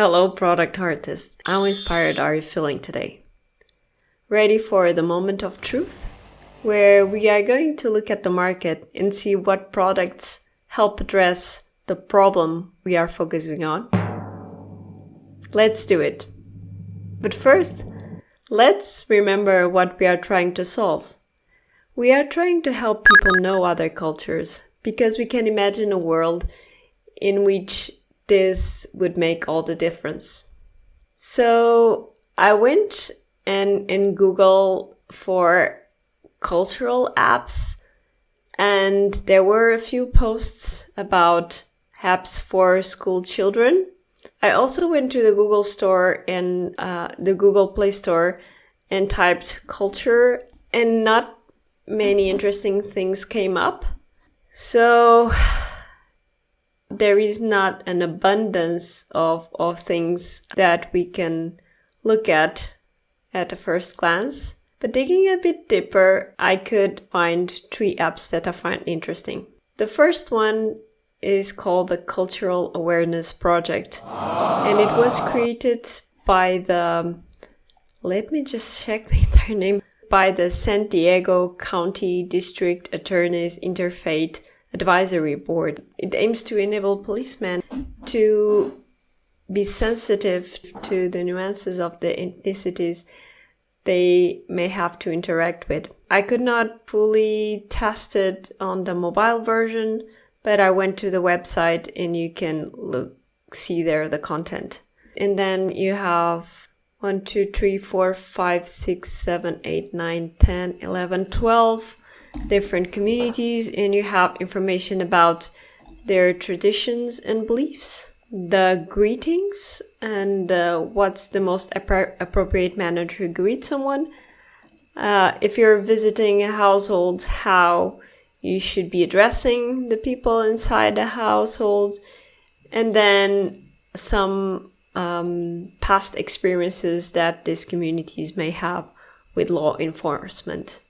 Hello, product artist. How inspired are you feeling today? Ready for the moment of truth? Where we are going to look at the market and see what products help address the problem we are focusing on. Let's do it. But first, let's remember what we are trying to solve. We are trying to help people know other cultures because we can imagine a world in which this would make all the difference. So I went and Google for cultural apps, and there were a few posts about apps for school children. I also went to the Google Store and the Google Play Store and typed culture, and not many interesting things came up. So there is not an abundance of things that we can look at a first glance. But digging a bit deeper, I could find 3 apps that I find interesting. The first one is called the Cultural Awareness Project. And it was created by let me just check the entire name, by the San Diego County District Attorney's Interfaith Advisory Board. It aims to enable policemen to be sensitive to the nuances of the ethnicities they may have to interact with. I could not fully test it on the mobile version, but I went to the website and you can see there the content. And then you have 1, 2, 3, 4, 5, 6, 7, 8, 9, 10, 11, 12 different communities, and you have information about their traditions and beliefs, the greetings, and what's the most appropriate manner to greet someone. If you're visiting a household, how you should be addressing the people inside the household, and then some past experiences that these communities may have with law enforcement.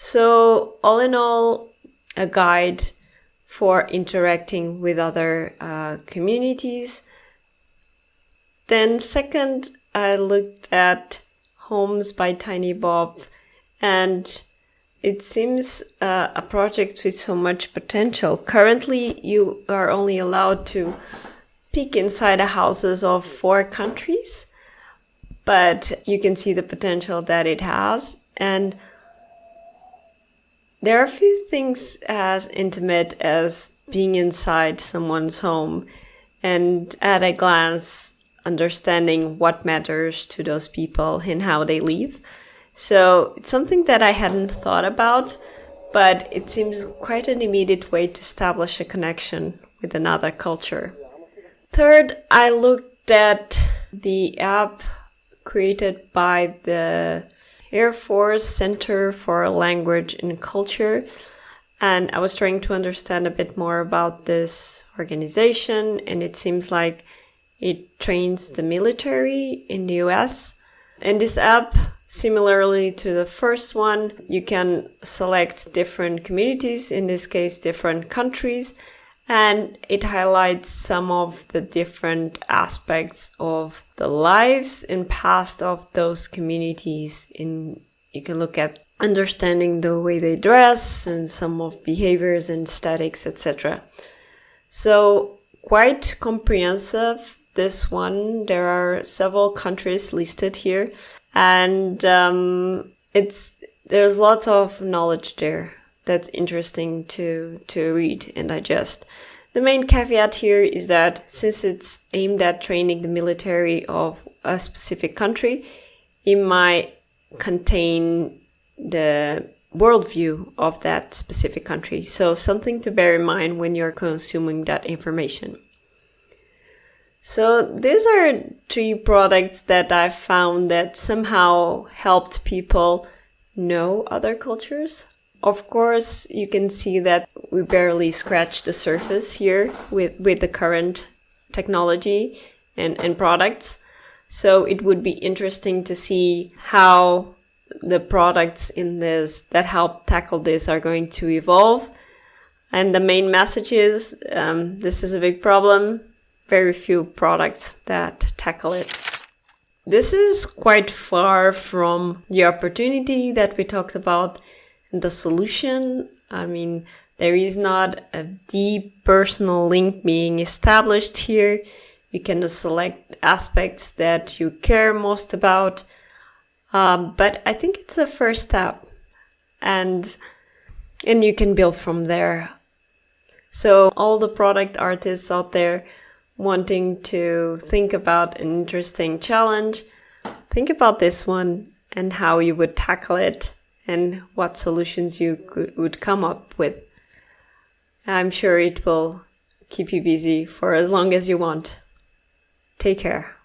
So all in all, a guide for interacting with other communities. Then second, I looked at Homes by TinyBob, and it seems a project with so much potential. Currently, you are only allowed to peek inside the houses of 4 countries, but you can see the potential that it has. And there are a few things as intimate as being inside someone's home and at a glance understanding what matters to those people and how they live. So it's something that I hadn't thought about, but it seems quite an immediate way to establish a connection with another culture. Third, I looked at the app created by the Air Force Center for Language and Culture, and I was trying to understand a bit more about this organization, and it seems like it trains the military in the US. And this app, similarly to the first one, you can select different communities, in this case different countries, and it highlights some of the different aspects of the lives and past of those communities. You can look at understanding the way they dress and some of behaviors and aesthetics, etc. So quite comprehensive, this one. There are several countries listed here, and there's lots of knowledge there that's interesting to read and digest. The main caveat here is that since it's aimed at training the military of a specific country, it might contain the worldview of that specific country. So something to bear in mind when you're consuming that information. So these are 3 products that I found that somehow helped people know other cultures. Of course, you can see that we barely scratched the surface here with the current technology and products. So it would be interesting to see how the products in this that help tackle this are going to evolve. And the main message is, this is a big problem, very few products that tackle it. This is quite far from the opportunity that we talked about and the solution. I mean, there is not a deep personal link being established here. You can select aspects that you care most about. But I think it's the first step. And you can build from there. So all the product artists out there wanting to think about an interesting challenge, think about this one and how you would tackle it and what solutions you would come up with. I'm sure it will keep you busy for as long as you want. Take care.